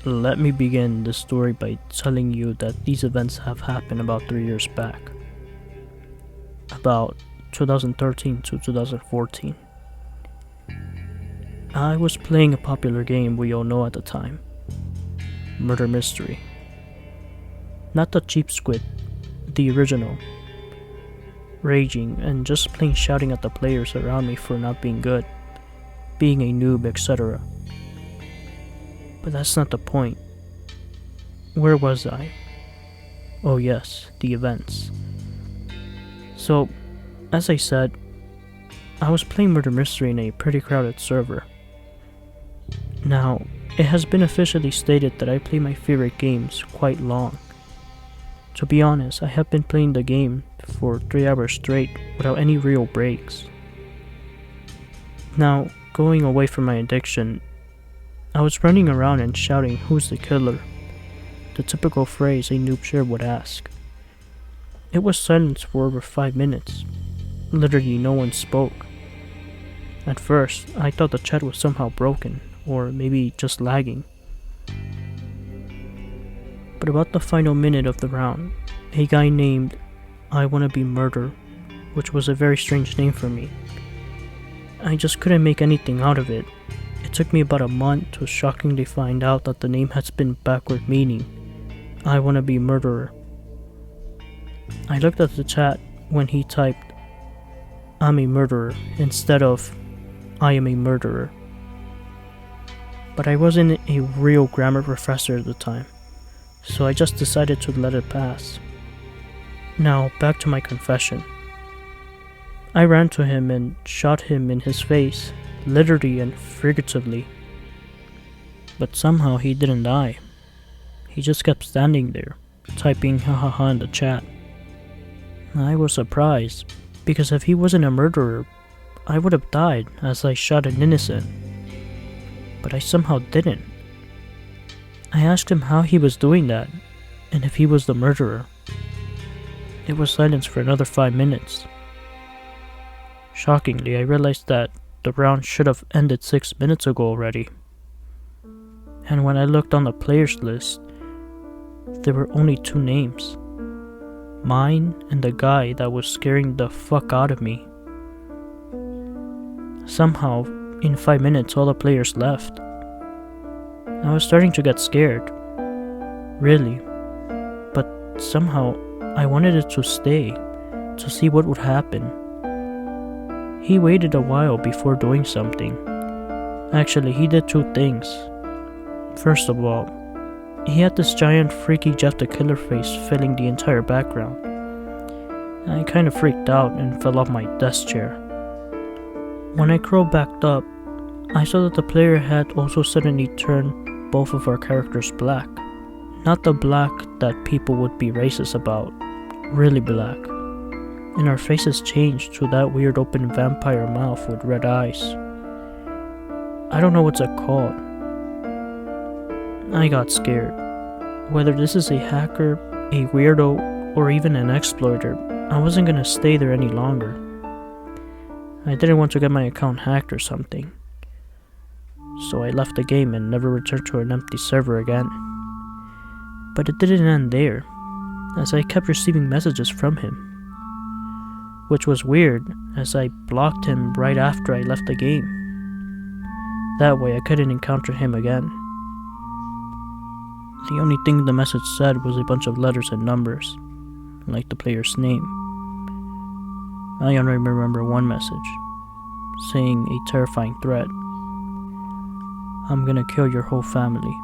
Let me begin the story by telling you that these events have happened about 3 years back. About 2013 to 2014. I was playing a popular game we all know at the time. Murder Mystery. Not the cheap squid, the original. Raging and just plain shouting at the players around me for not being good, being a noob, etc. But that's not the point. Where was I? Oh yes, the events. So, as I said, I was playing Murder Mystery in a pretty crowded server. Now, it has been officially stated that I play my favorite games quite long. To be honest, I have been playing the game for 3 hours straight without any real breaks. Now, going away from my addiction, I was running around and shouting, "Who's the killer?" The typical phrase a noob sure would ask. It was silence for over 5 minutes. Literally no one spoke. At first, I thought the chat was somehow broken, or maybe just lagging. But about the final minute of the round, a guy named I Wanna Be Murder, which was a very strange name for me. I just couldn't make anything out of it. It took me about a month to shockingly find out that the name has been backward meaning, I Wanna Be Murderer. I looked at the chat when he typed, "I'm a murderer," instead of, "I am a murderer." But I wasn't a real grammar professor at the time, so I just decided to let it pass. Now, back to my confession. I ran to him and shot him in his face, literally and figuratively. But somehow he didn't die. He just kept standing there, typing hahaha in the chat. I was surprised, because if he wasn't a murderer, I would have died as I shot an innocent. But I somehow didn't. I asked him how he was doing that, and if he was the murderer. It was silence for another 5 minutes. Shockingly, I realized that the round should have ended 6 minutes ago already. And when I looked on the players list, there were only 2 names. Mine and the guy that was scaring the fuck out of me. Somehow, in 5 minutes, all the players left. I was starting to get scared. Really. But somehow, I wanted it to stay, to see what would happen. He waited a while before doing something. Actually, he did 2 things. First of all, he had this giant freaky Jeff the Killer face filling the entire background. I kind of freaked out and fell off my desk chair. When I crawled back up, I saw that the player had also suddenly turned both of our characters black. Not the black that people would be racist about, really black. And our faces changed to that weird open vampire mouth with red eyes. I don't know what's it called. I got scared. Whether this is a hacker, a weirdo, or even an exploiter, I wasn't gonna stay there any longer. I didn't want to get my account hacked or something. So I left the game and never returned to an empty server again. But it didn't end there, as I kept receiving messages from him. Which was weird, as I blocked him right after I left the game. That way I couldn't encounter him again. The only thing the message said was a bunch of letters and numbers, like the player's name. I only remember one message, saying a terrifying threat. "I'm gonna kill your whole family."